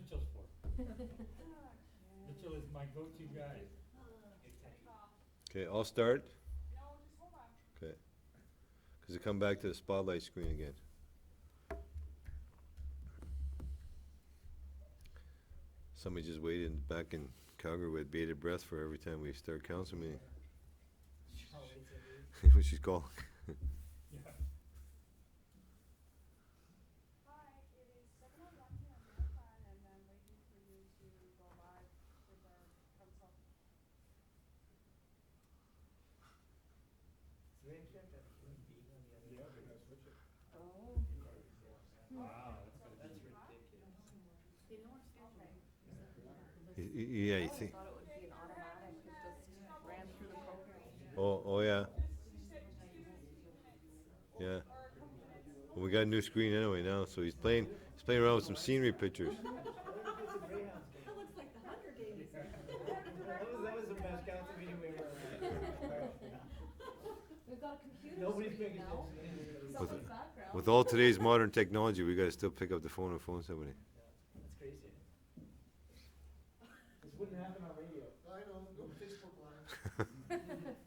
Mitchell's for. Mitchell is my go-to guy. Okay, I'll start. No, just hold on. Okay. Because it come back to the spotlight screen again. Somebody just waited back in Calgary with bated breath for every time we start council meeting. What she's called. Yeah. Hi, it is 7:01 here on Marathon, and I'm waiting for you to go live with our council. Oh. Wow, That's Yeah, you think. thought it would be an automatic, it just ran through the program. Oh, yeah. Yeah. Well, we got a new screen anyway now, so he's playing around with some scenery pictures. That looks like the Hunger Games. That was the best council meeting we ever had. We've got a computer Nobody's screen paying now. attention. Someone's background. With all today's modern technology, we gotta still pick up the phone and phone somebody. That's crazy. This wouldn't happen on radio. I know, no Facebook Live.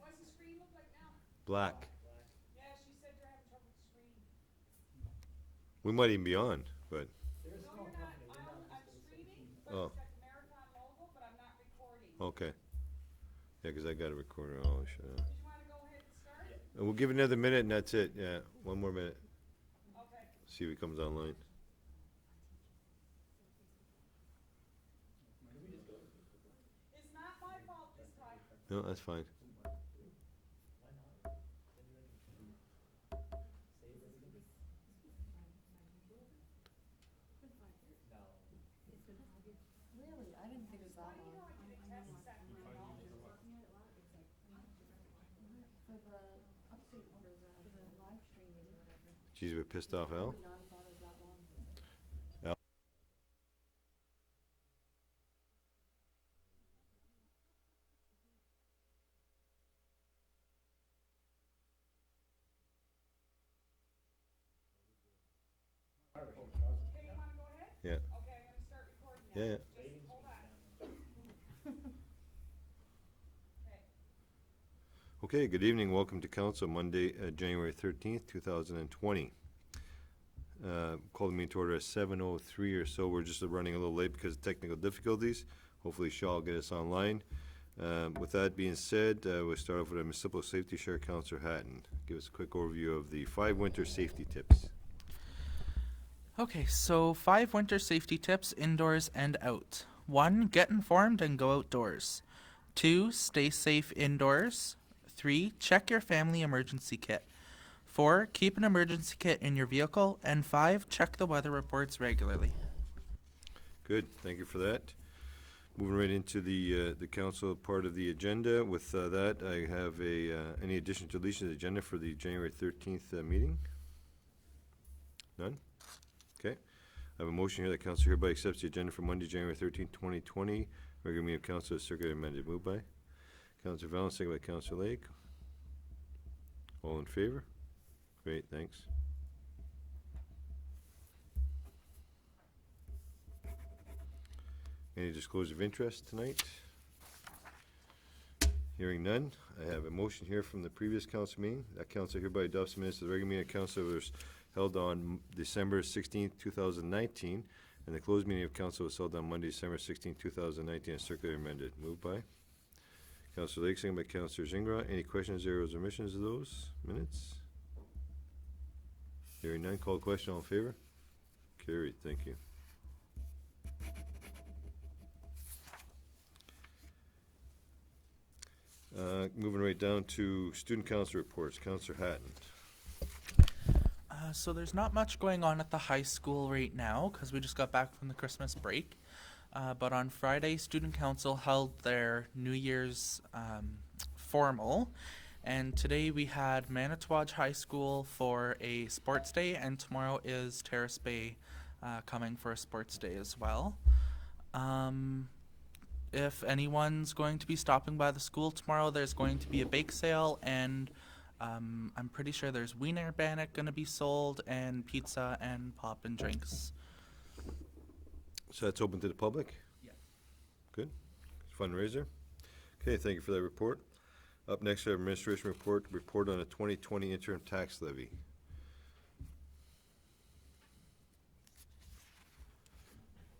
What's the screen look like now? Black. Yeah, she said you're having trouble with the screen. We might even be on, but They're a No, small you're not. company. They're not I'm supposed to streaming, be- but Oh. it's got the Marathon logo, but I'm not recording. okay. Yeah, 'cause I got a recorder. Oh, shut up. Did you wanna go ahead and start? Yeah. And we'll give it another minute and that's it. Yeah, one more minute. Okay. See if he comes online. It's not my fault this time. No, that's fine. Really? I didn't think it was that Why do you know long. I did a test set in my phone? For the update for the live streaming or whatever. Geez, we're pissed off, Al. Would not have thought it was that long. Okay, you wanna go ahead? Yeah. Okay, I'm gonna start recording now. Yeah, yeah. Just hold on. Okay. Okay, good evening. Welcome to council Monday, January 13th, 2020. Call the meeting to order at 7:03 or so. We're just running a little late because of technical difficulties. Hopefully Shaw will get us online. With that being said, we'll start off with our municipal safety share. Councillor Hatton, give us a quick overview of the 5 winter safety tips. Okay, so 5 winter safety tips indoors and out. 1. Get informed and go outdoors. 2. Stay safe indoors. 3. Check your family emergency kit. 4. Keep an emergency kit in your vehicle. And 5. Check the weather reports regularly. Good, thank you for that. Moving right into the council part of the agenda. With that, I have any addition to deletion to the agenda for the January 13th meeting? None? Okay. I have a motion here that council hereby accepts the agenda for Monday, January 13th, 2020. Regular meeting of council is circulated amended. Moved by Councillor Valens, second by Councillor Lake. All in favor? Great, thanks. Any disclosure of interest tonight? Hearing none, I have a motion here from the previous council meeting. That council hereby adopts the minutes of the regular meeting of council was held on December 16th, 2019, and the closed meeting of council was held on Monday, December 16th, 2019, and circular amended. Moved by Councillor Lake, second by Councillor Zingra. Any questions, errors, or omissions of those minutes? Hearing none, call the question. All in favor? Carried. Thank you. Moving right down to student council reports. Councillor Hatton. So there's not much going on at the high school right now because we just got back from the Christmas break. But on Friday, Student Council held their New Year's formal. And today we had Manitowaj High School for a sports day, and tomorrow is Terrace Bay coming for a sports day as well. If anyone's going to be stopping by the school tomorrow, there's going to be a bake sale, and I'm pretty sure there's Wiener Bannock going to be sold, and pizza and pop and drinks. So that's open to the public? Yes. Good. Fundraiser. Okay, thank you for that report. Up next, we have administration report on the 2020 interim tax levy.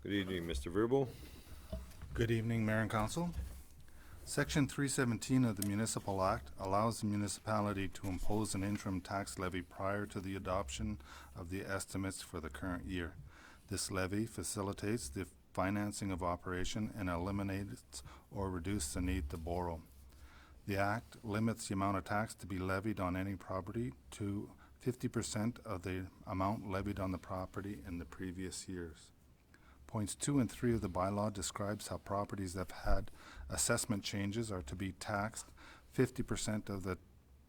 Good evening, Mr. Verbal. Good evening, Mayor and Council. Section 317 of the Municipal Act allows the municipality to impose an interim tax levy prior to the adoption of the estimates for the current year. This levy facilitates the financing of operation and eliminates or reduces the need to borrow. The Act limits the amount of tax to be levied on any property to 50% of the amount levied on the property in the previous years. Points 2 and 3 of the bylaw describes how properties that have had assessment changes are to be taxed 50% of the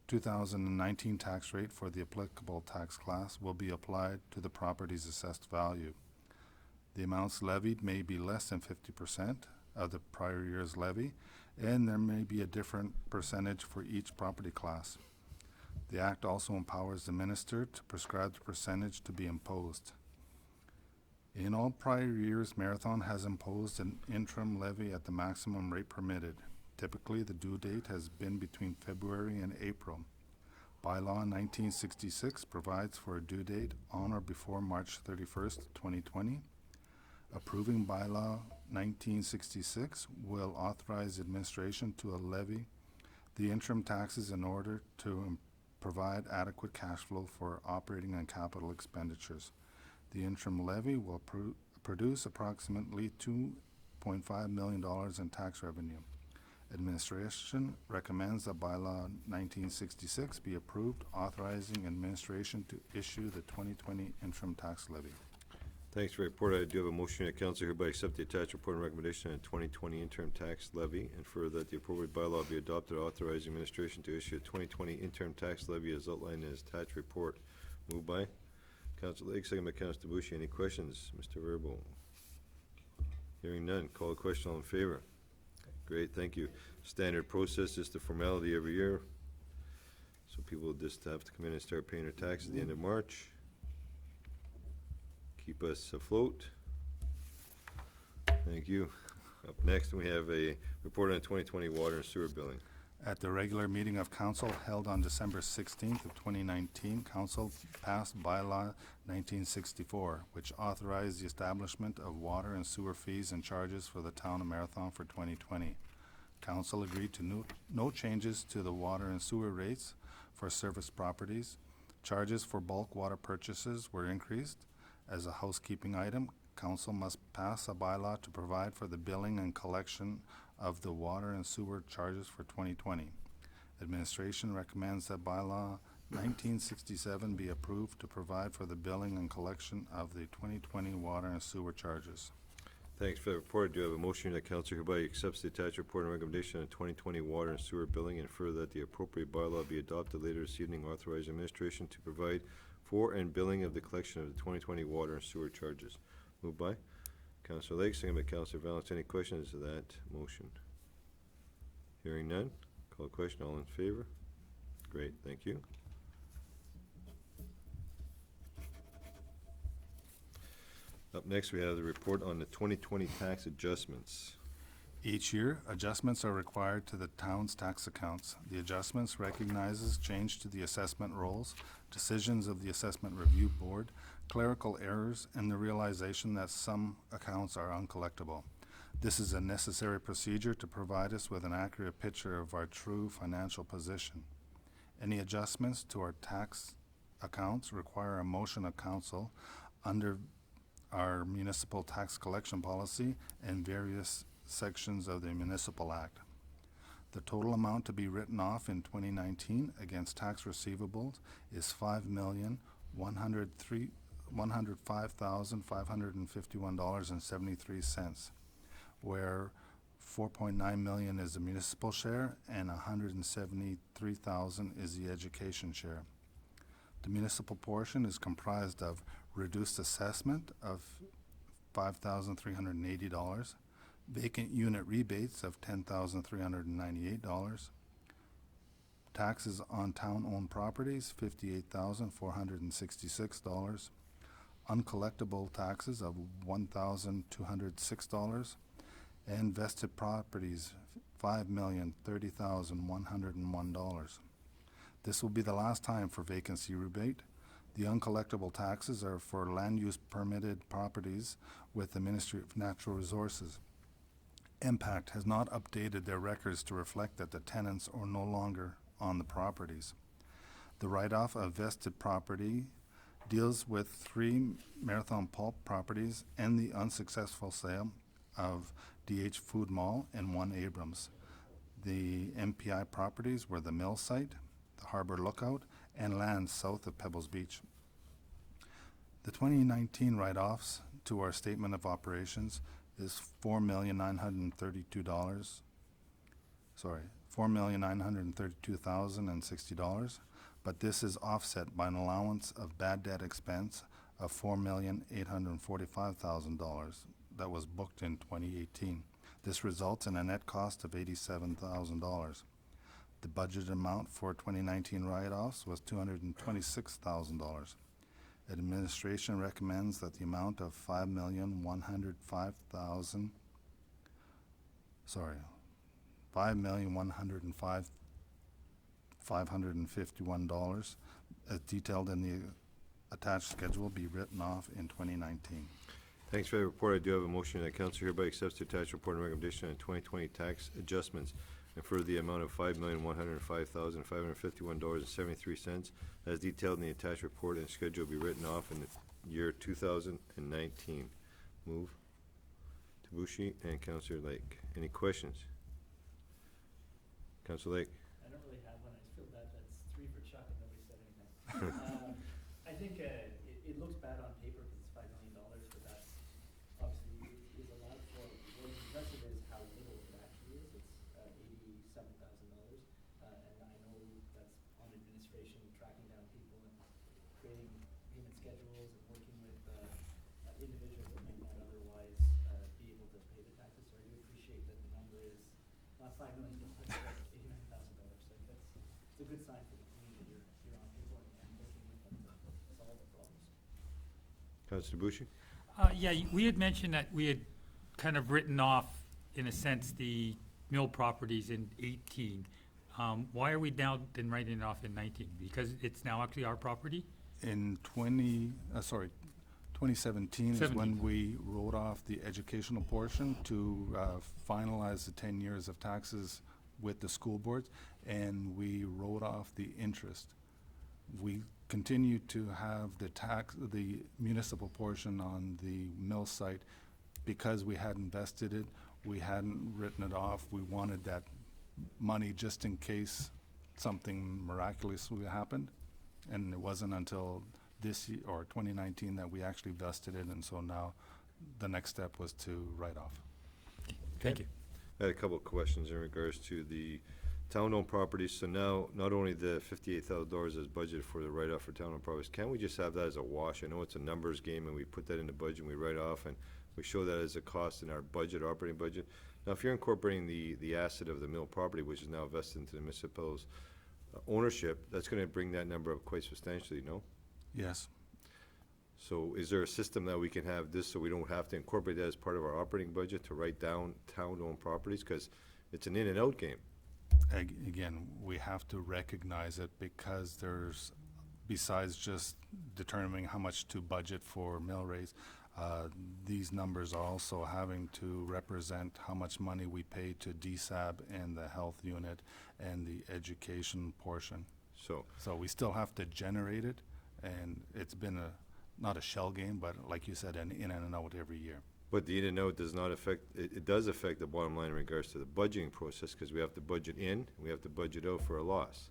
2019 tax rate for the applicable tax class will be applied to the property's assessed value. The amounts levied may be less than 50% of the prior year's levy, and there may be a different percentage for each property class. The Act also empowers the minister to prescribe the percentage to be imposed. In all prior years, Marathon has imposed an interim levy at the maximum rate permitted. Typically, the due date has been between February and April. Bylaw 1966 provides for a due date on or before March 31st, 2020. Approving Bylaw 1966 will authorize administration to levy the interim taxes in order to provide adequate cash flow for operating and capital expenditures. The interim levy will produce approximately $2.5 million in tax revenue. Administration recommends that Bylaw 1966 be approved, authorizing administration to issue the 2020 interim tax levy. Thanks for the report. I do have a motion that council hereby accept the attached report and recommendation on 2020 interim tax levy, and further that the appropriate bylaw be adopted authorizing administration to issue a 2020 interim tax levy as outlined in his attached report. Moved by Council Lake, second by Council DeBouchy. Any questions? Mr. Verbal. Hearing none. Call the question. All in favor? Great, thank you. Standard process is the formality every year. So people just have to come in and start paying their taxes at the end of March. Keep us afloat. Thank you. Up next, we have a report on 2020 water and sewer billing. At the regular meeting of council held on December 16th of 2019, council passed Bylaw 1964, which authorized the establishment of water and sewer fees and charges for the town of Marathon for 2020. Council agreed to no changes to the water and sewer rates for service properties. Charges for bulk water purchases were increased. As a housekeeping item, council must pass a bylaw to provide for the billing and collection of the water and sewer charges for 2020. Administration recommends that Bylaw 1967 be approved to provide for the billing and collection of the 2020 water and sewer charges. Thanks for the report. Do you have a motion that council hereby accepts the attached report and recommendation on 2020 water and sewer billing, and further that the appropriate bylaw be adopted later this evening, authorizing administration to provide for and billing of the collection of the 2020 water and sewer charges? Moved by Councilor Lake, second by Councilor Valance. Any questions to that motion? Hearing none. Call the question. All in favor? Great, thank you. Up next, we have the report on the 2020 tax adjustments. Each year, adjustments are required to the town's tax accounts. The adjustments recognizes change to the assessment rolls, decisions of the Assessment Review Board, clerical errors, and the realization that some accounts are uncollectible. This is a necessary procedure to provide us with an accurate picture of our true financial position. Any adjustments to our tax accounts require a motion of council under our municipal tax collection policy and various sections of the Municipal Act. The total amount to be written off in 2019 against tax receivables is $5,105,551.73, where $4.9 million is the municipal share and $173,000 is the education share. The municipal portion is comprised of reduced assessment of $5,380, vacant unit rebates of $10,398, taxes on town-owned properties $58,466, uncollectible taxes of $1,206, and vested properties, $5,030,101. This will be the last time for vacancy rebate. The uncollectible taxes are for land use permitted properties with the Ministry of Natural Resources. Impact has not updated their records to reflect that the tenants are no longer on the properties. The write-off of vested property deals with 3 Marathon Pulp properties and the unsuccessful sale of DH Food Mall and 1 Abrams. The MPI properties were the mill site, the Harbor Lookout, and lands south of Pebbles Beach. The 2019 write-offs to our statement of operations is $4,932,060, but this is offset by an allowance of bad debt expense of $4,845,000 that was booked in 2018. This results in a net cost of $87,000. The budget amount for 2019 write-offs was $226,000. Administration recommends that the amount of $5,105,551 as detailed in the attached schedule be written off in 2019. Thanks for the report. I do have a motion that council hereby accepts the attached report and recommendation on 2020 tax adjustments and for the amount of $5,105,551.73 as detailed in the attached report and schedule be written off in the year 2019. Move. Tabushi and Councillor Lake. Any questions? Councillor Lake. I don't really have one. I just feel bad that's 3 for Chuck and nobody said anything. I think it looks bad on paper because it's $5 million, but that's obviously is allowed for. What is impressive is how little it actually is. It's $87,000, and I know that's on administration, tracking down people and creating payment schedules and working with individuals that might not otherwise be able to pay the taxes. So I do appreciate that the number is not $5 million, but $89,000. So I think it's a good sign for the community that you're on people and working with them to solve the problems. Councillor Tabushi. Yeah, we had mentioned that we had kind of written off, in a sense, the mill properties in 18. Why are we now then writing it off in 19? Because it's now actually our property? In 2017 is when we wrote off the educational portion to finalize the 10 years of taxes with the school boards, and we wrote off the interest. We continue to have the municipal portion on the mill site because we had invested it. We hadn't written it off. We wanted that money just in case something miraculously happened, and it wasn't until this year or 2019 that we actually vested it, and so now the next step was to write off. Thank you. I had a couple of questions in regards to the town-owned properties. So now, not only the $58,000 is budgeted for the write-off for town-owned properties, can't we just have that as a wash? I know it's a numbers game, and we put that in the budget, and we write off, and we show that as a cost in our budget, operating budget. Now, if you're incorporating the asset of the mill property, which is now vested into the municipal's ownership, that's going to bring that number up quite substantially, no? Yes. So is there a system that we can have this so we don't have to incorporate that as part of our operating budget to write down town-owned properties? Because it's an in and out game. Again, we have to recognize it because there's, besides just determining how much to budget for mill rates, these numbers are also having to represent how much money we pay to DSAB and the health unit and the education portion. So we still have to generate it, and it's been not a shell game, but like you said, an in and out every year. But the in and out does not affect, it does affect the bottom line in regards to the budgeting process, because we have to budget in, we have to budget out for a loss.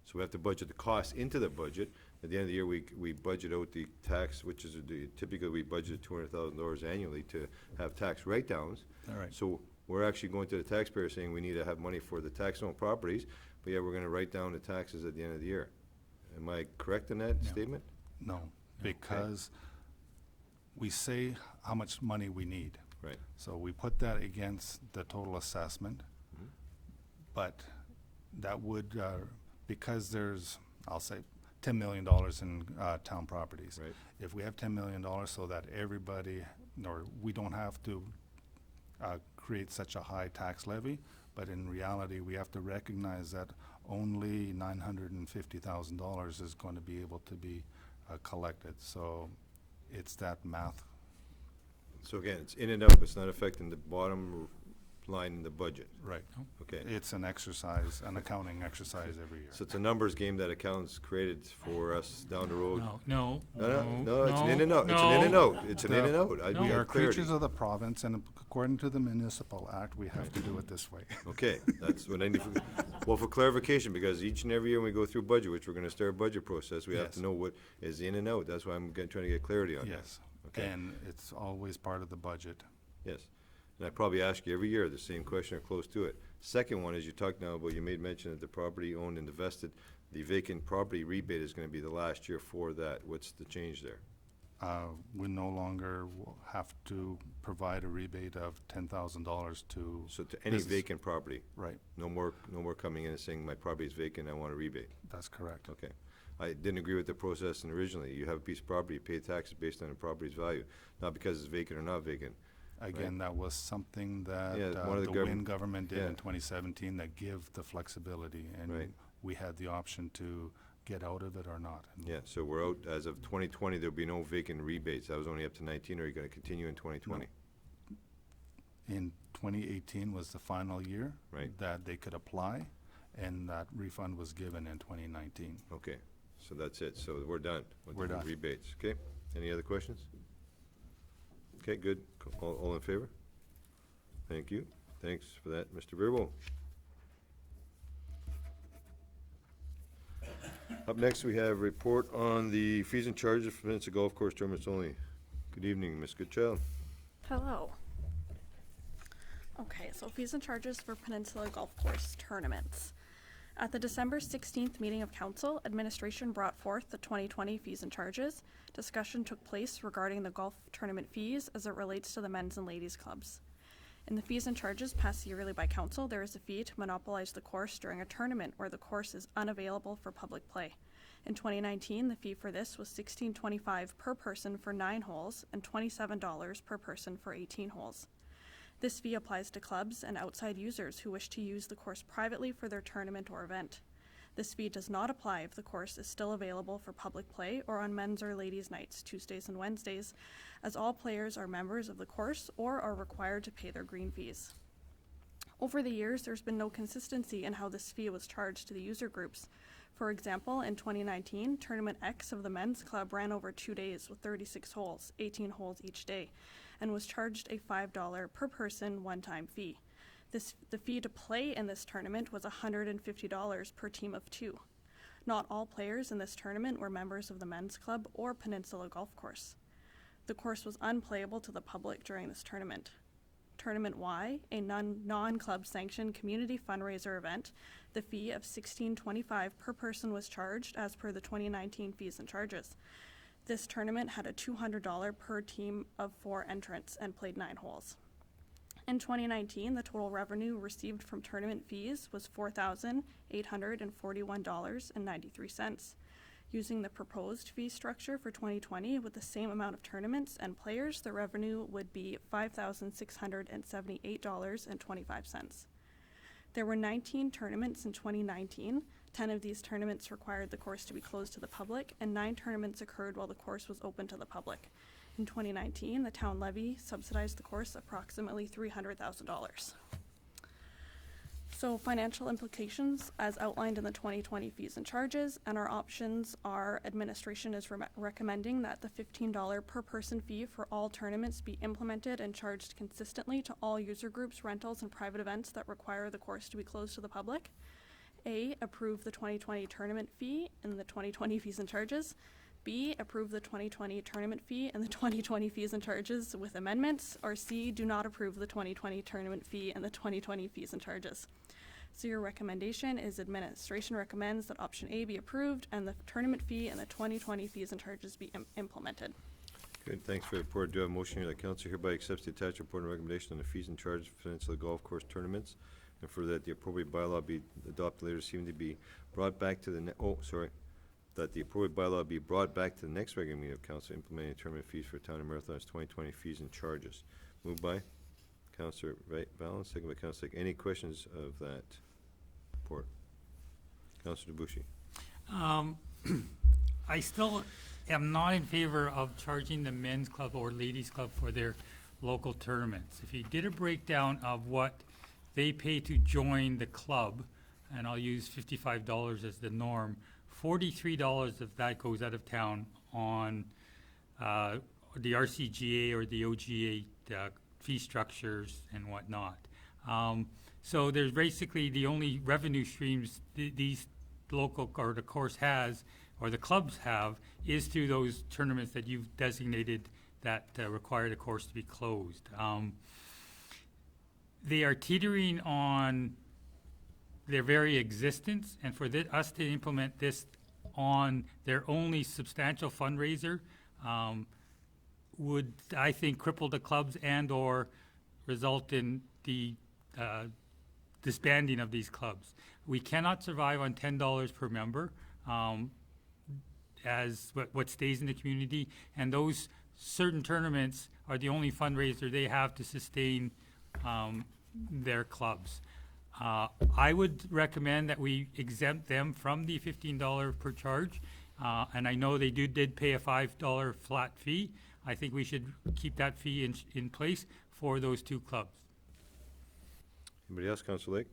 So we have to budget the cost into the budget. At the end of the year, we budget out the tax, which is typically we budget $200,000 annually to have tax write-downs. All right. So we're actually going to the taxpayer saying we need to have money for the tax-owned properties, but yet we're going to write down the taxes at the end of the year. Am I correct in that statement? No, because we say how much money we need. Right. So we put that against the total assessment, but that would, because there's, I'll say, $10 million in town properties. Right. If we have $10 million so that everybody, or we don't have to create such a high tax levy, but in reality, we have to recognize that only $950,000 is going to be able to be collected. So it's that math. So again, it's in and out, it's not affecting the bottom line in the budget. Right. Okay. It's an exercise, an accounting exercise every year. So it's a numbers game that accountants created for us down the road. No, No, it's an in and out, it's an in and out, it's an in and out. I No. We need are clarity. creatures of the province, and according to the Municipal Act, we have to do it this way. Okay, that's what I need for, well, for clarification, because each and every year when we go through budget, which we're gonna start a budget process, we have Yes. to know what is in and out. That's why I'm trying to get clarity on that. Yes. Okay. And it's always part of the budget. Yes. And I probably ask you every year the same question or close to it. Second one is you talked now about, you made mention that the property owned and invested, the vacant property rebate is gonna be the last year for that. What's the change there? We no longer will have to provide a rebate of $10,000 to, So to any Business. vacant property, right, no more coming in and saying, my property is vacant, I want a rebate. that's correct. Okay. I didn't agree with the process originally. You have a piece of property, you pay taxes based on the property's value, not because it's vacant or not vacant. Again, that was something that Yeah, one of the the Wynn government- government did yeah. in 2017 that give the flexibility, Right. and we had the option to get out of it or not. And Yeah, so we're out, as of 2020, there'll be no vacant rebates. That was only up to 19, or are you gonna continue in 2020? In 2018 was the final year Right. that they could apply, and that refund was given in 2019. Okay, so that's it. So we're done with We're the done. rebates. Okay, any other questions? Okay, good. All in favor? Thank you. Thanks for that, Mr. Verbo. Up next, we have report on the fees and charges for Peninsula Golf Course tournaments only. Good evening, Ms. Goodchild. Hello. Okay, so fees and charges for Peninsula Golf Course tournaments. At the December 16th meeting of council, administration brought forth the 2020 fees and charges. Discussion took place regarding the golf tournament fees as it relates to the men's and ladies clubs. In the fees and charges passed yearly by council, there is a fee to monopolize the course during a tournament where the course is unavailable for public play. In 2019, the fee for this was $16.25 per person for 9 holes and $27 per person for 18 holes. This fee applies to clubs and outside users who wish to use the course privately for their tournament or event. This fee does not apply if the course is still available for public play or on men's or ladies' nights, Tuesdays and Wednesdays, as all players are members of the course or are required to pay their green fees. Over the years, there's been no consistency in how this fee was charged to the user groups. For example, in 2019, Tournament X of the men's club ran over 2 days with 36 holes, 18 holes each day, and was charged a $5 per person one-time fee. The fee to play in this tournament was $150 per team of 2. Not all players in this tournament were members of the men's club or Peninsula Golf Course. The course was unplayable to the public during this tournament. Tournament Y, a non-club sanctioned community fundraiser event, the fee of $16.25 per person was charged as per the 2019 fees and charges. This tournament had a $200 per team of 4 entrants and played 9 holes. In 2019, the total revenue received from tournament fees was $4,841.93. Using the proposed fee structure for 2020 with the same amount of tournaments and players, the revenue would be $5,678.25. There were 19 tournaments in 2019. 10 of these tournaments required the course to be closed to the public, and 9 tournaments occurred while the course was open to the public. In 2019, the town levy subsidized the course approximately $300,000. So financial implications as outlined in the 2020 fees and charges, and our options are administration is recommending that the $15 per person fee for all tournaments be implemented and charged consistently to all user groups, rentals, and private events that require the course to be closed to the public. A, approve the 2020 tournament fee and the 2020 fees and charges. B, approve the 2020 tournament fee and the 2020 fees and charges with amendments. Or C, do not approve the 2020 tournament fee and the 2020 fees and charges. So your recommendation is administration recommends that option A be approved and the tournament fee and the 2020 fees and charges be implemented. Good, thanks for the report. Do I have a motion here that council hereby accepts the attached report and recommendation on the fees and charges for Peninsula Golf Course tournaments, and for that the appropriate bylaw be adopted later this evening to be brought back to the that the appropriate bylaw be brought back to the next regular meeting of council implementing tournament fees for town and marathons 2020 fees and charges. Moved by Councillor Valens, second by Councillor Lake. Any questions of that report? Councillor Debussy. I still am not in favor of charging the men's club or ladies club for their local tournaments. If you did a breakdown of what they pay to join the club, and I'll use $55 as the norm, $43 of that goes out of town on the RCGA or the OGA fee structures and whatnot. So there's basically the only revenue streams these local or the course has or the clubs have is through those tournaments that you've designated that require the course to be closed. They are teetering on their very existence, and for us to implement this on their only substantial fundraiser would, I think, cripple the clubs and or result in the disbanding of these clubs. We cannot survive on $10 per member as what stays in the community, and those certain tournaments are the only fundraiser they have to sustain their clubs. I would recommend that we exempt them from the $15 per charge, and I know they did pay a $5 flat fee. I think we should keep that fee in place for those two clubs. Anybody else? Councillor Lake?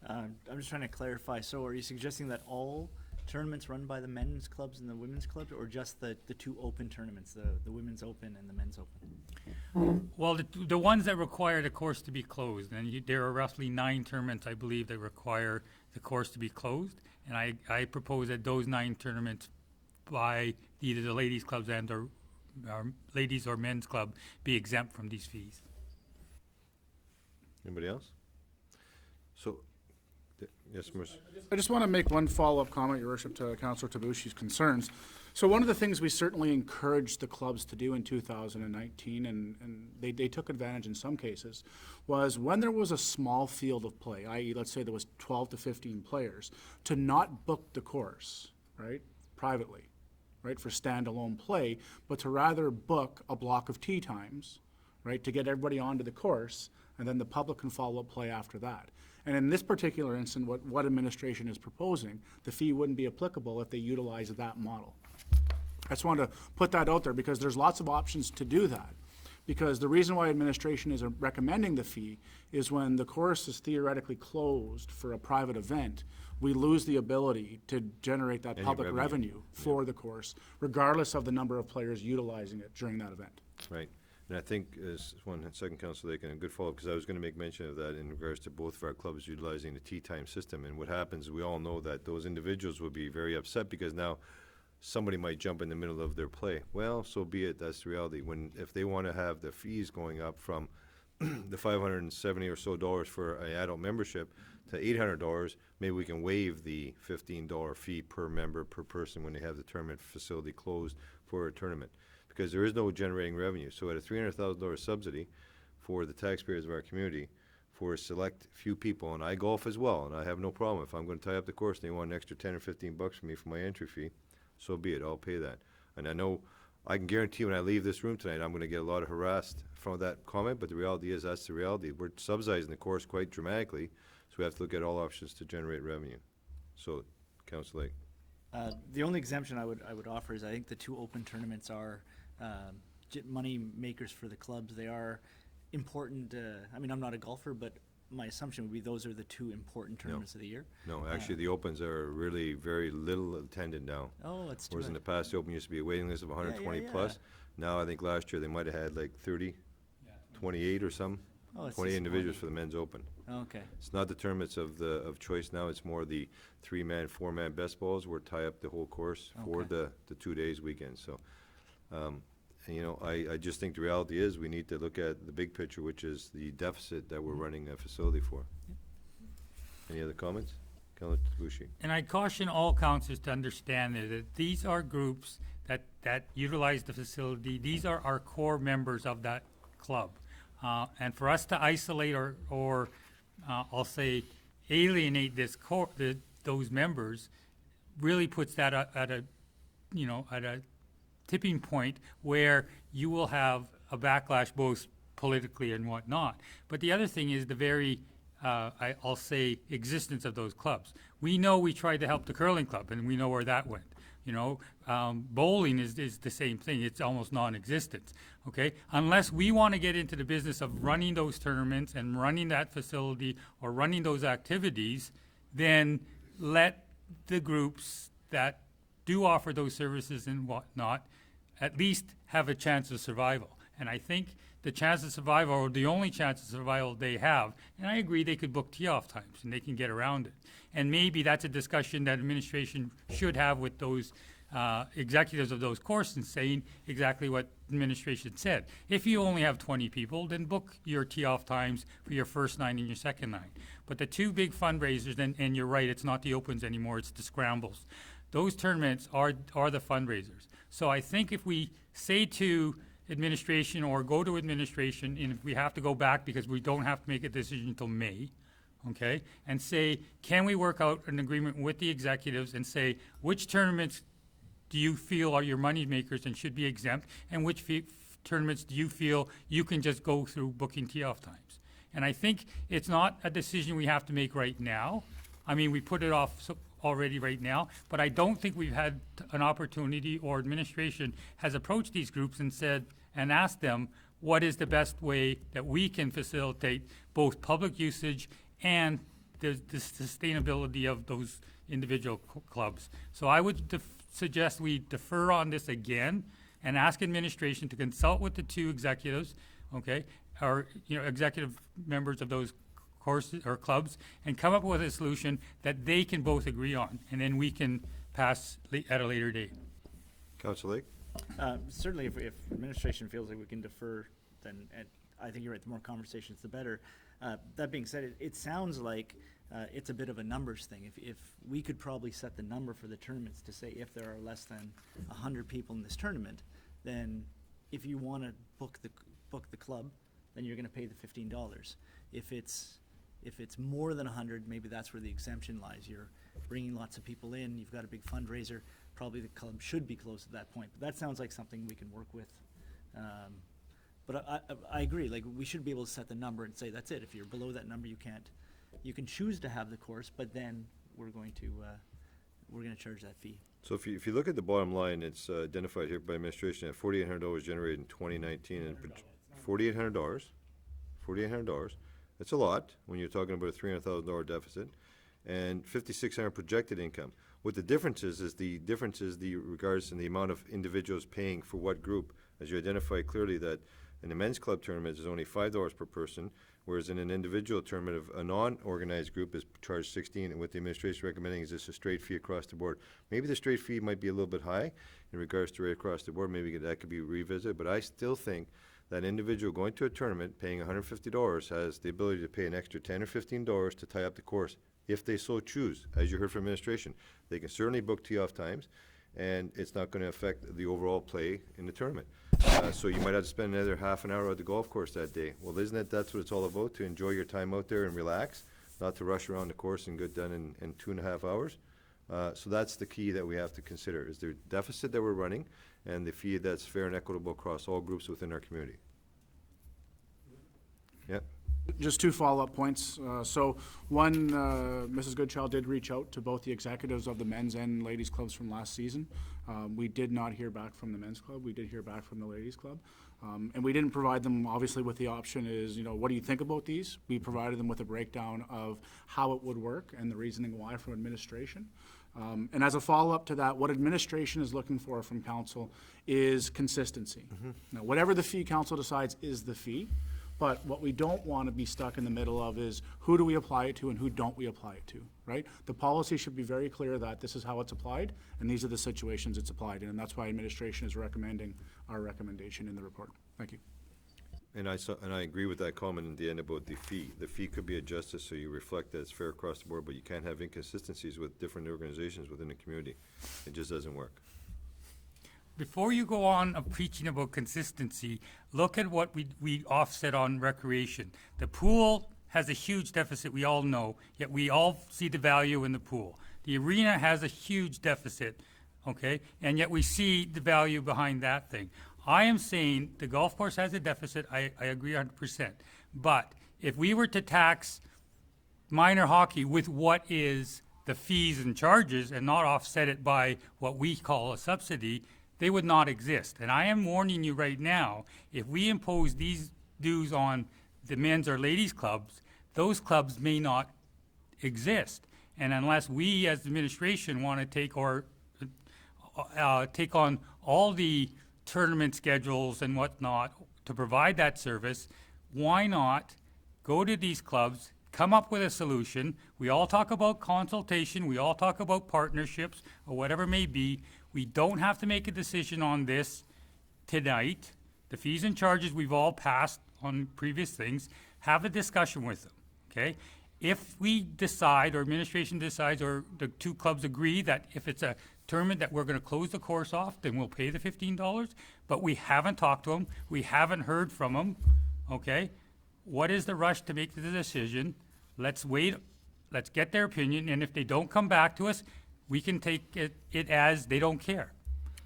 I'm just trying to clarify, so are you suggesting that all tournaments run by the men's clubs and the women's clubs, or just the two open tournaments, the women's open and the men's open? Well, the ones that require the course to be closed, and there are roughly 9 tournaments, I believe, that require the course to be closed, and I propose that those 9 tournaments by either the ladies' clubs and or ladies or men's club be exempt from these fees. Anybody else? So, yes, Mercer. I just want to make one follow-up comment, Your Worship, to Councillor Tabushi's concerns. So one of the things we certainly encouraged the clubs to do in 2019, and they took advantage in some cases, was when there was a small field of play, i.e. let's say there was 12 to 15 players, to not book the course, right, privately, right, for standalone play, but to rather book a block of tee times, right, to get everybody onto the course, and then the public can follow up play after that. And in this particular instance, what administration is proposing, the fee wouldn't be applicable if they utilize that model. I just wanted to put that out there because there's lots of options to do that. Because the reason why administration is recommending the fee is when the course is theoretically closed for a private event, we lose the ability to generate that Any public revenue. revenue for the course, regardless of the number of players utilizing it during that event. Right. And I think, as one second Councillor Lake, and a good follow-up, because I was going to make mention of that in regards to both of our clubs utilizing the tee time system. And what happens, we all know that those individuals will be very upset because now somebody might jump in the middle of their play. Well, so be it. That's the reality. If they want to have the fees going up from the $570 or so for an adult membership to $800, maybe we can waive the $15 fee per member per person when they have the tournament facility closed for a tournament. Because there is no generating revenue. So at a $300,000 subsidy for the taxpayers of our community, for a select few people, and I golf as well, and I have no problem. If I'm going to tie up the course and they want an extra 10 or 15 bucks from me for my entry fee, so be it. I'll pay that. And I know, I can guarantee when I leave this room tonight, I'm going to get a lot of harassed from that comment, but the reality is that's the reality. We're subsidizing the course quite dramatically, so we have to look at all options to generate revenue. So, Councillor Lake. The only exemption I would offer is I think the two open tournaments are money makers for the clubs. They are important. I mean, I'm not a golfer, but my assumption would be those are the two important tournaments of the year. No, actually, the Opens are really very little attended now. Oh, that's true. Whereas in the past, the Open used to be a waiting list of 120 yeah. plus. Now, I think last year they might have had like 30, 28 or some. Oh, it's 28 individuals disappointing. for the men's Open. Okay. It's not the tournaments of choice now. It's more the 3-man, 4-man best balls where tie up the whole course for Okay. the 2 days weekend. So, and, you know, I just think the reality is we need to look at the big picture, which is the deficit that we're running a facility for. Any other comments? Councillor Tabushi. And I caution all councillors to understand that these are groups that utilize the facility. These are our core members of that club. And for us to isolate or I'll say alienate those members really puts that at a, at a tipping point where you will have a backlash both politically and whatnot. But the other thing is the very, I'll say, existence of those clubs. We know we tried to help the curling club, and we know where that went. Bowling is the same thing. It's almost non-existent, okay? Unless we want to get into the business of running those tournaments and running that facility or running those activities, then let the groups that do offer those services and whatnot at least have a chance of survival. And I think the chance of survival, or the only chance of survival they have, and I agree they could book tee-off times and they can get around it. And maybe that's a discussion that administration should have with those executives of those courses, saying exactly what administration said. If you only have 20 people, then book your tee-off times for your first night and your second night. But the two big fundraisers, and you're right, it's not the Opens anymore, it's the Scrambles. Those tournaments are the fundraisers. So I think if we say to administration or go to administration, and if we have to go back because we don't have to make a decision until May, okay, and say, can we work out an agreement with the executives and say, which tournaments do you feel are your money makers and should be exempt, and which tournaments do you feel you can just go through booking tee-off times? And I think it's not a decision we have to make right now. I mean, we put it off already right now, but I don't think we've had an opportunity, or administration has approached these groups and said, and asked them, what is the best way that we can facilitate both public usage and the sustainability of those individual clubs. So I would suggest we defer on this again and ask administration to consult with the two executives, okay, or executive members of those courses or clubs, and come up with a solution that they can both agree on, and then we can pass at a later date. Councilor Lake? Certainly, if administration feels like we can defer, then I think you're right, the more conversations, the better. That being said, it sounds like it's a bit of a numbers thing. If we could probably set the number for the tournaments to say if there are less than 100 people in this tournament, then if you want to book the club, then you're going to pay the $15. If it's more than 100, maybe that's where the exemption lies. You're bringing lots of people in, you've got a big fundraiser, probably the club should be closed at that point. But that sounds like something we can work with. But I agree, like, we should be able to set the number and say, that's it. If you're below that number, you can't. You can choose to have the course, but then we're going to charge that fee. So if you look at the bottom line, it's identified here by administration at $4,800 generated in 2019, and $4,800. That's a lot when you're talking about a $300,000 deficit, and $5,600 projected income. What the difference is the regards in the amount of individuals paying for what group. As you identify clearly that in the men's club tournament is only $5 per person, whereas in an individual tournament of a non-organized group is charged $16, and what the administration is recommending is just a straight fee across the board. Maybe the straight fee might be a little bit high in regards to right across the board. Maybe that could be revisited, but I still think that individual going to a tournament paying $150 has the ability to pay an extra $10 or $15 to tie up the course if they so choose. As you heard from administration, they can certainly book tee-off times, and it's not going to affect the overall play in the tournament. So you might have to spend another half an hour at the golf course that day. Well, isn't it that's what it's all about, to enjoy your time out there and relax, not to rush around the course and get done in 2.5 hours? So that's the key that we have to consider, is the deficit that we're running and the fee that's fair and equitable across all groups within our community. Yeah. Just two follow-up points. So one, Mrs. Goodchild did reach out to both the executives of the men's and ladies' clubs from last season. We did not hear back from the men's club. We did hear back from the ladies' club. And we didn't provide them, obviously, with the option is, what do you think about these? We provided them with a breakdown of how it would work and the reasoning why from administration. And as a follow-up to that, what administration is looking for from council is consistency. Now, whatever the fee council decides is the fee. But what we don't want to be stuck in the middle of is who do we apply it to and who don't we apply it to, right? The policy should be very clear that this is how it's applied and these are the situations it's applied in, and that's why administration is recommending our recommendation in the report. Thank you. And I agree with that comment in the end about the fee. The fee could be adjusted so you reflect that it's fair across the board, but you can't have inconsistencies with different organizations within the community. It just doesn't work. Before you go on preaching about consistency, look at what we offset on recreation. The pool has a huge deficit, we all know, yet we all see the value in the pool. The arena has a huge deficit, okay? And yet we see the value behind that thing. I am saying the golf course has a deficit, I agree 100%. But if we were to tax minor hockey with what is the fees and charges and not offset it by what we call a subsidy, they would not exist. And I am warning you right now, if we impose these dues on the men's or ladies' clubs, those clubs may not exist. And unless we as administration want to take on all the tournament schedules and whatnot to provide that service, why not go to these clubs, come up with a solution? We all talk about consultation, we all talk about partnerships, or whatever it may be. We don't have to make a decision on this tonight. The fees and charges we've all passed on previous things. Have a discussion with them, okay? If we decide, or administration decides, or the two clubs agree that if it's a tournament that we're gonna close the course off, then we'll pay the $15, but we haven't talked to them, we haven't heard from them, okay? What is the rush to make the decision? Let's wait, let's get their opinion, and if they don't come back to us, we can take it as they don't care.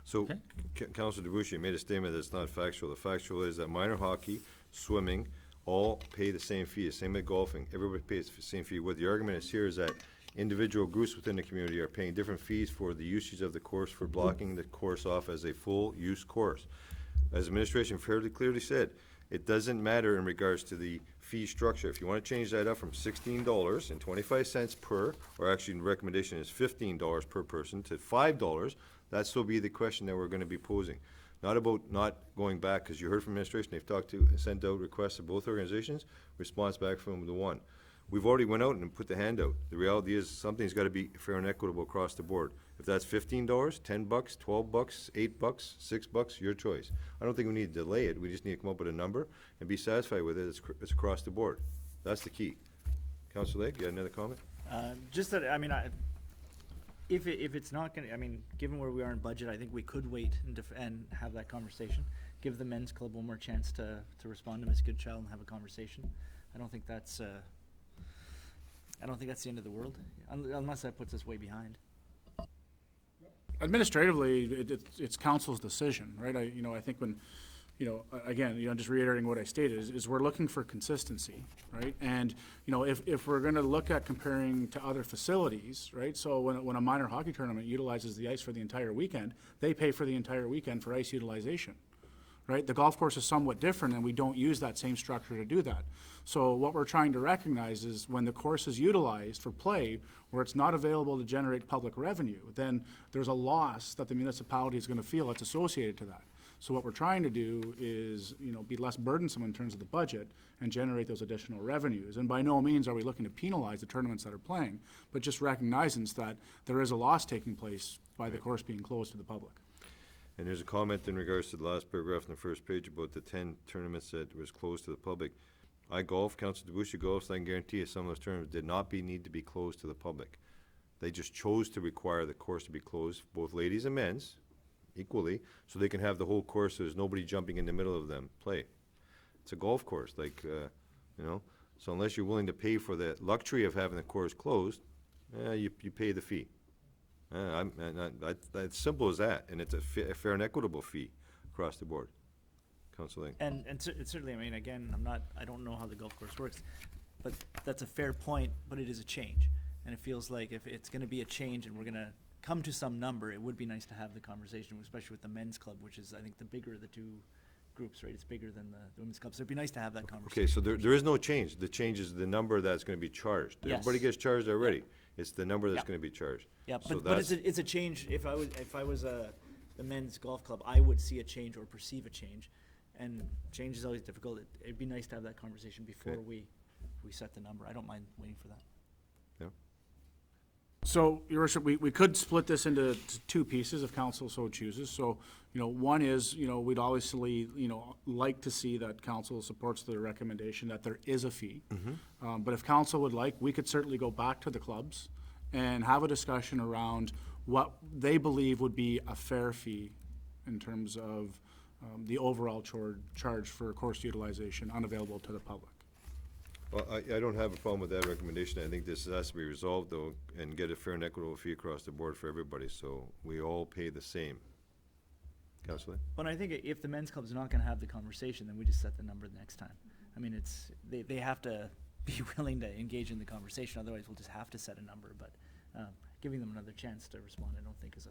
So, Okay. Councilor DeBouche made a statement that's not factual. The factual is that minor hockey, swimming, all pay the same fee, the same as golfing. Everybody pays the same fee. What the argument is here is that individual groups within the community are paying different fees for the usage of the course, for blocking the course off as a full-use course. As administration fairly clearly said, it doesn't matter in regards to the fee structure. If you want to change that up from $16.25 per, or actually the recommendation is $15 per person, to $5, that still be the question that we're going to be posing. Not about not going back, because you heard from administration, they've talked to, sent out requests to both organizations, response back from the one. We've already went out and put the hand out. The reality is something's got to be fair and equitable across the board. If that's $15, $10, $12, $8, $6, your choice. I don't think we need to delay it. We just need to come up with a number and be satisfied with it. It's across the board. That's the key. Councilor Legg, you had another comment? Just that, I mean, if it's not gonna, I mean, given where we are in budget, I think we could wait and have that conversation. Give the men's club one more chance to respond to Ms. Goodchild and have a conversation. I don't think that's the end of the world, unless that puts us way behind. Administratively, it's council's decision, right? I think when, again, just reiterating what I stated, is we're looking for consistency, right? And, if we're gonna look at comparing to other facilities, right? So when a minor hockey tournament utilizes the ice for the entire weekend, they pay for the entire weekend for ice utilization, right? The golf course is somewhat different, and we don't use that same structure to do that. So what we're trying to recognize is when the course is utilized for play, where it's not available to generate public revenue, then there's a loss that the municipality is gonna feel that's associated to that. So what we're trying to do is, be less burdensome in terms of the budget and generate those additional revenues. And by no means are we looking to penalize the tournaments that are playing, but just recognizing that there is a loss taking place by the course being closed to the public. And there's a comment in regards to the last paragraph on the first page about the 10 tournaments that was closed to the public. I golf, Councilor DeBouche golfs, I can guarantee you some of those tournaments did not need to be closed to the public. They just chose to require the course to be closed, both ladies and men's, equally, so they can have the whole course, so there's nobody jumping in the middle of them play. It's a golf course, so unless you're willing to pay for the luxury of having the course closed, you pay the fee. It's simple as that, and it's a fair and equitable fee across the board. Councilor Lang. And certainly, I mean, again, I don't know how the golf course works, but that's a fair point, but it is a change. And it feels like if it's gonna be a change and we're gonna come to some number, it would be nice to have the conversation, especially with the men's club, which is, I think, the bigger of the two groups, right? It's bigger than the women's club, so it'd be nice to have that conversation. Okay, so there is no change. The change is the number that's gonna be charged. Yes. Everybody gets charged already. Yep. It's the number that's Yep. gonna be charged. Yeah, So but it's a change. If I was the men's golf club, I would see a change or perceive a change, and change is always difficult. It'd be nice to have that conversation before Okay. we set the number. I don't mind waiting for that. Yeah? So, Your Worship, we could split this into two pieces if council so chooses. So, one is, we'd obviously, like to see that council supports the recommendation that there is a fee. But if council would like, we could certainly go back to the clubs and have a discussion around what they believe would be a fair fee in terms of the overall charge for course utilization unavailable to the public. Well, I don't have a problem with that recommendation. I think this has to be resolved, though, and get a fair and equitable fee across the board for everybody, so we all pay the same. Counselor? But I think if the men's club's not gonna have the conversation, then we just set the number the next time. I mean, they have to be willing to engage in the conversation, otherwise we'll just have to set a number, but, giving them another chance to respond, I don't think is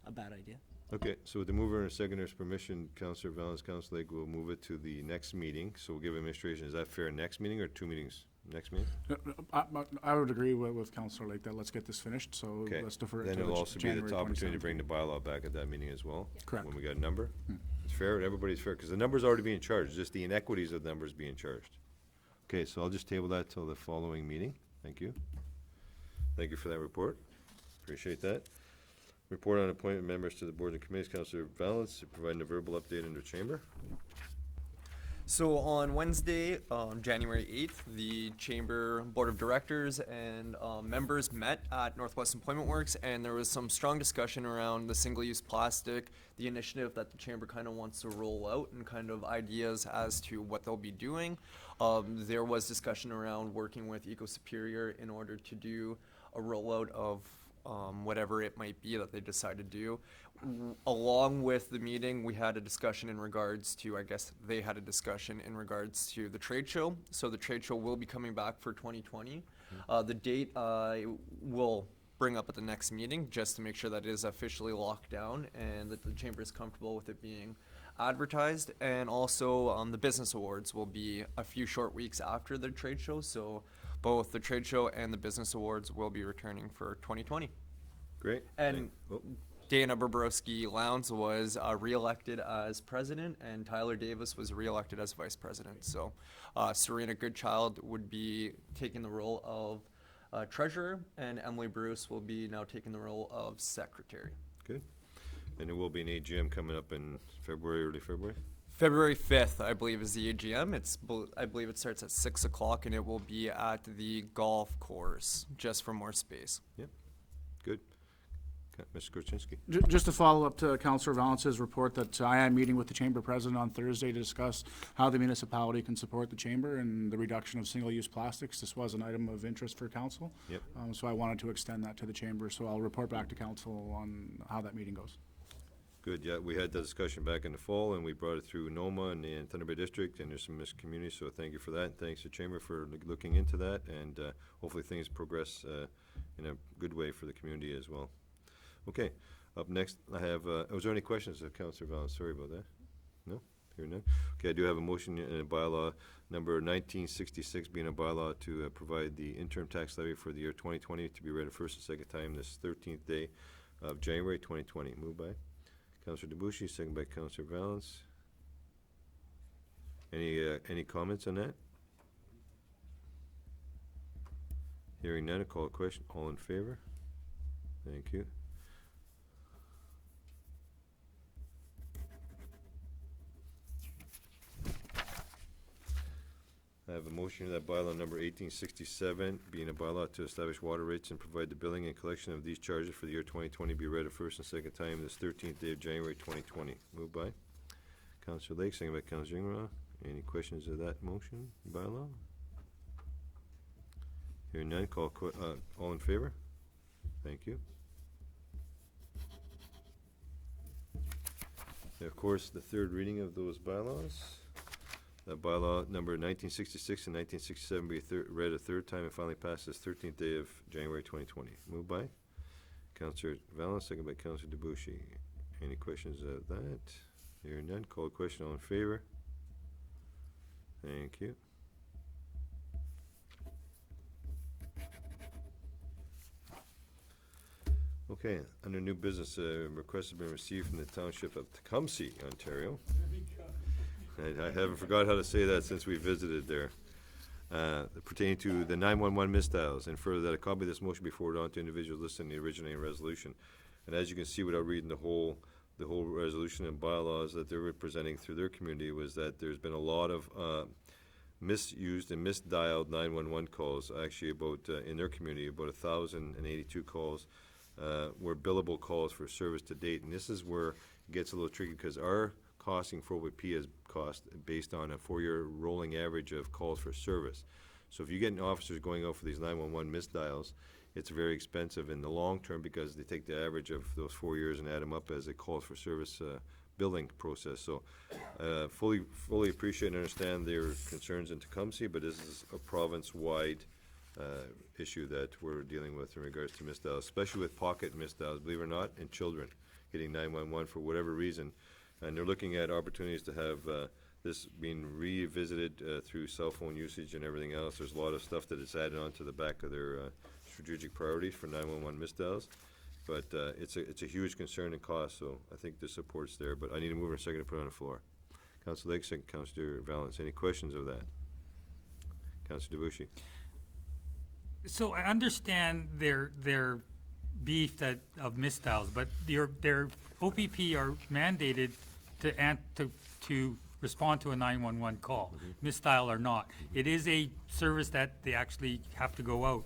a bad idea. Okay, so with the mover and seconders' permission, Counselor Valens, Counselor Lake will move it to the next meeting. So we'll give administration, is that fair, next meeting or 2 meetings? Next meeting? I would agree with Councillor Lake that let's get this finished, so Okay. let's defer it to Then the it'll also be January the opportunity to 27th. bring the bylaw back at that meeting as well. Correct. When we got a number. It's fair, everybody's fair, because the number's already being charged, just the inequities of the numbers being charged. Okay, so I'll just table that till the following meeting. Thank you. Thank you for that report. Appreciate that. Report on appointment members to the boards and committees. Councillor Valens, providing a verbal update in the chamber. So on Wednesday, January 8th, the Chamber Board of Directors and members met at Northwest Employment Works, and there was some strong discussion around the single-use plastic, the initiative that the Chamber kind of wants to roll out, and kind of ideas as to what they'll be doing. There was discussion around working with Eco Superior in order to do a rollout of whatever it might be that they decide to do. Along with the meeting, we had a discussion in regards to, I guess they had a discussion in regards to the trade show. So the trade show will be coming back for 2020. The date will bring up at the next meeting, just to make sure that it is officially locked down and that the chamber is comfortable with it being advertised. And also the business awards will be a few short weeks after the trade show. So both the trade show and the business awards will be returning for 2020. Great. And Dana Bobrowski Lowndes was re-elected as president, and Tyler Davis was re-elected as vice president. So Serena Goodchild would be taking the role of treasurer, and Emily Bruce will be now taking the role of secretary. Good. And there will be an AGM coming up in February, early February? February 5th, I believe, is the AGM. I believe it starts at 6 o'clock, and it will be at the golf course, just for more space. Yep. Good. Mr. Korchinski. Just to follow up to Councillor Valence's report that I am meeting with the Chamber President on Thursday to discuss how the municipality can support the Chamber and the reduction of single-use plastics. This was an item of interest for Council. Yep. So I wanted to extend that to the Chamber, so I'll report back to Council on how that meeting goes. Good, yeah, we had that discussion back in the fall, and we brought it through NOMA and the Thunder Bay District, and there's some missed communities, so thank you for that. Thanks to Chamber for looking into that, and hopefully things progress in a good way for the community as well. Okay, up next, I have, was there any questions of Councillor Valens? Sorry about that. No? Hearing none? Okay, I do have a motion in a bylaw number 1966 being a bylaw to provide the interim tax levy for the year 2020 to be read a first and second time this 13th day of January 2020. Moved by Councillor Debuchy, second by Councillor Valens. Any comments on that? Hearing none, I call a question. All in favor? Thank you. I have a motion that bylaw number 1867, being a bylaw to establish water rates and provide the billing and collection of these charges for the year 2020 be read a first and second time this 13th day of January 2020. Moved by Councillor Lake, second by Councillor Ingram. Any questions of that motion, bylaw? Hearing none, all in favor? Thank you. And of course, the third reading of those bylaws. That bylaw number 1966 and 1967 be read a third time and finally passed this 13th day of January 2020. Moved by Councillor Valens, second by Councillor Debuchy. Any questions of that? Hearing none, call a question. All in favor? Thank you. Okay, under new business, a request has been received from the Township of Tecumseh, Ontario. I haven't forgot how to say that since we visited there. Pertaining to the 911 misdials, and further that a copy of this motion be forwarded on to individuals listed in the originating resolution. And as you can see without reading the whole resolution and bylaws that they're representing through their community, was that there's been a lot of misused and misdialed 911 calls. Actually, about in their community, about 1,082 calls were billable calls for service to date. And this is where it gets a little tricky, because our costing for OVP is cost based on a 4-year rolling average of calls for service. So if you get officers going out for these 911 missed dials, it's very expensive in the long term because they take the average of those 4 years and add them up as a calls for service billing process. So fully appreciate and understand their concerns in Tecumseh, but this is a province-wide issue that we're dealing with in regards to missed dials, especially with pocket missed dials, believe it or not, and children hitting 911 for whatever reason. And they're looking at opportunities to have this being revisited through cell phone usage and everything else. There's a lot of stuff that is added on to the back of their strategic priorities for 911 missed dials. But it's a huge concern and cost, so I think the support's there. But I need a mover and a second to put on the floor. Councilor Lake, second Councilor Valance. Any questions of that? Councilor Debussy. So I understand their beef of missed dials, but their OPP are mandated to respond to a 911 call. Missed dial or not. It is a service that they actually have to go out.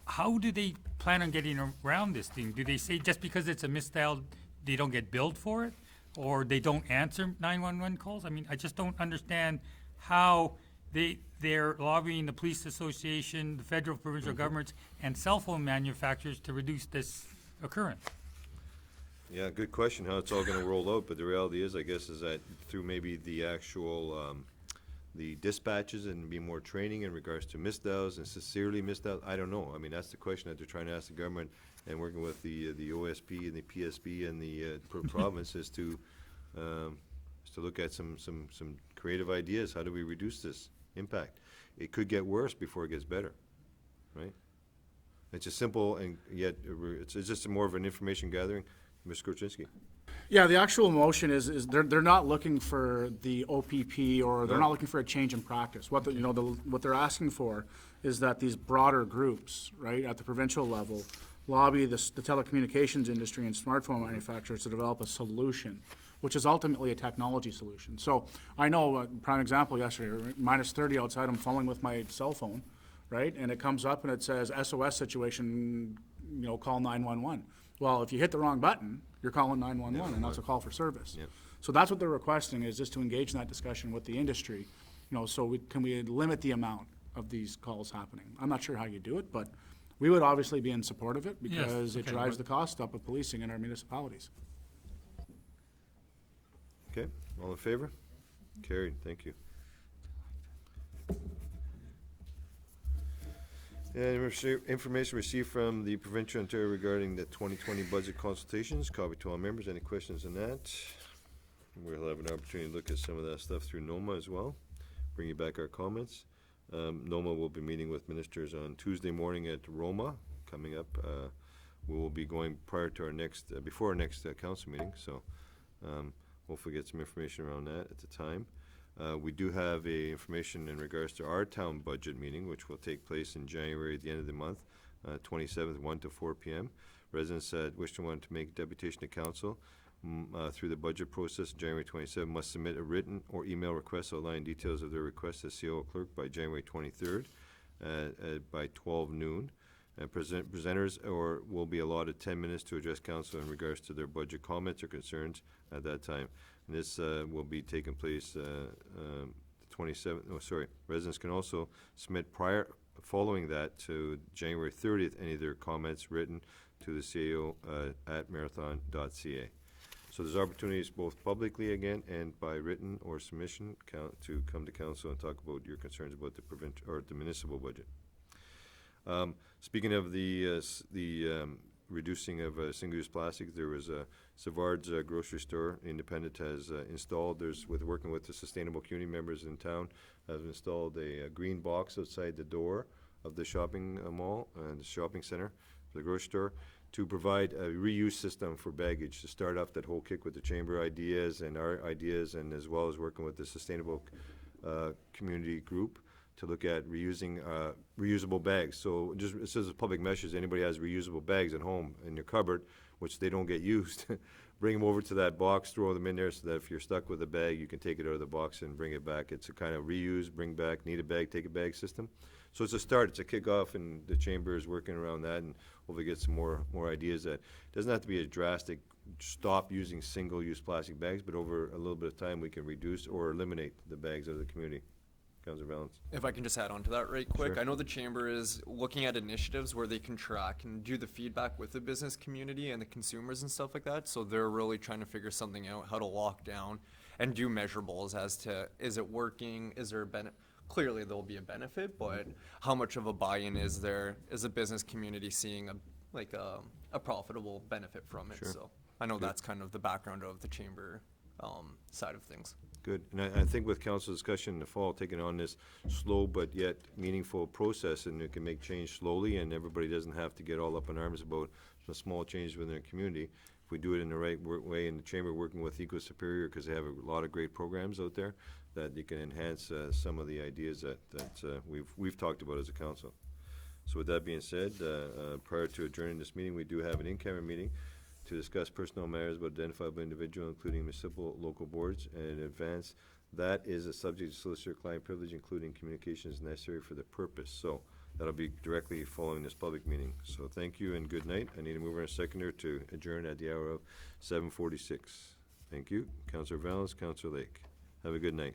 How do they plan on getting around this thing? Do they say just because it's a missed dial, they don't get billed for it? Or they don't answer 911 calls? I mean, I just don't understand how they're lobbying the police association, the federal, provincial governments, and cell phone manufacturers to reduce this occurrence. Yeah, good question, how it's all gonna roll out, but the reality is, I guess, is that through maybe the actual, the dispatches and be more training in regards to missed dials and sincerely missed dials, I don't know. I mean, that's the question that they're trying to ask the government and working with the OSP and the PSB and the province is to look at some creative ideas. How do we reduce this impact? It could get worse before it gets better, right? It's just simple and yet it's just more of an information gathering. Mr. Korchinski. Yeah, the actual motion is they're not looking for the OPP or they're not looking for a change in practice. What what they're asking for is that these broader groups, right, at the provincial level, lobby the telecommunications industry and smartphone manufacturers to develop a solution, which is ultimately a technology solution. So I know, prime example yesterday, minus 30 outside, I'm falling with my cell phone, right, and it comes up and it says SOS situation, call 911. Well, if you hit the wrong button, you're calling 911, and that's a call for service. Yep. So that's what they're requesting, is just to engage in that discussion with the industry, so can we limit the amount of these calls happening? I'm not sure how you do it, but we would obviously be in support of it because it okay, drives but- the cost up of policing in our municipalities. Okay, all in favor? Carried, thank you. And information received from the Provincial Ontario regarding the 2020 budget consultations. Copy to all members. Any questions on that? We'll have an opportunity to look at some of that stuff through NOMA as well. Bring you back our comments. NOMA will be meeting with ministers on Tuesday morning at Roma coming up. We will be going prior to our next, before our next council meeting. So hopefully get some information around that at the time. We do have information in regards to our town budget meeting, which will take place in January at the end of the month, 27th, 1 to 4 p.m. Residents that wish to want to make deputation to council through the budget process, January 27th, must submit a written or email request outlining details of their request to COO clerk by January 23rd by 12 noon. And presenters will be allotted 10 minutes to address council in regards to their budget comments or concerns at that time. And this will be taking place the 27th. Oh, sorry. Residents can also submit following that to January 30th any of their comments written to the CAO at marathon.ca. So there's opportunities both publicly again and by written or submission to come to council and talk about your concerns about the provincial or the municipal budget. Speaking of the reducing of single-use plastics, there was a Savard's grocery store, independent, has installed, working with the sustainable community members in town, has installed a green box outside the door of the shopping mall, the shopping center, the grocery store, to provide a reuse system for baggage, to start off that whole kick with the chamber ideas and our ideas, and as well as working with the sustainable community group to look at reusing reusable bags. So just, it says a public message, anybody has reusable bags at home in your cupboard, which they don't get used, bring them over to that box, throw them in there so that if you're stuck with a bag, you can take it out of the box and bring it back. It's a kind of reuse, bring back, need a bag, take a bag system. So it's a start, it's a kickoff, and the chamber is working around that, and hopefully get some more ideas that it doesn't have to be a drastic stop using single-use plastic bags, but over a little bit of time we can reduce or eliminate the bags of the community. Councilor Valens. If I can just add on to that right quick, Sure. I know the chamber is looking at initiatives where they can track and do the feedback with the business community and the consumers and stuff like that. So they're really trying to figure something out, how to lock down and do measurables as to, is it working? Is there a benefit? Clearly there'll be a benefit, but how much of a buy-in is there? Is a business community seeing a profitable benefit from it? Sure. So I know Good. that's kind of the background of the chamber side of things. Good, and I think with council discussion in the fall, taking on this slow but yet meaningful process, and it can make change slowly, and everybody doesn't have to get all up in arms about the small changes within their community. If we do it in the right way in the chamber, working with Eco Superior, because they have a lot of great programs out there, that you can enhance some of the ideas that we've talked about as a council. So with that being said, prior to adjourning this meeting, we do have an in-camera meeting to discuss personnel matters about identifiable individual, including municipal, local boards, and in advance, that is a subject to solicitor-client privilege, including communications necessary for the purpose. So that'll be directly following this public meeting. So thank you and good night. I need a mover and a seconder to adjourn at the hour of 7:46. Thank you. Councilor Valens, Councilor Lake. Have a good night.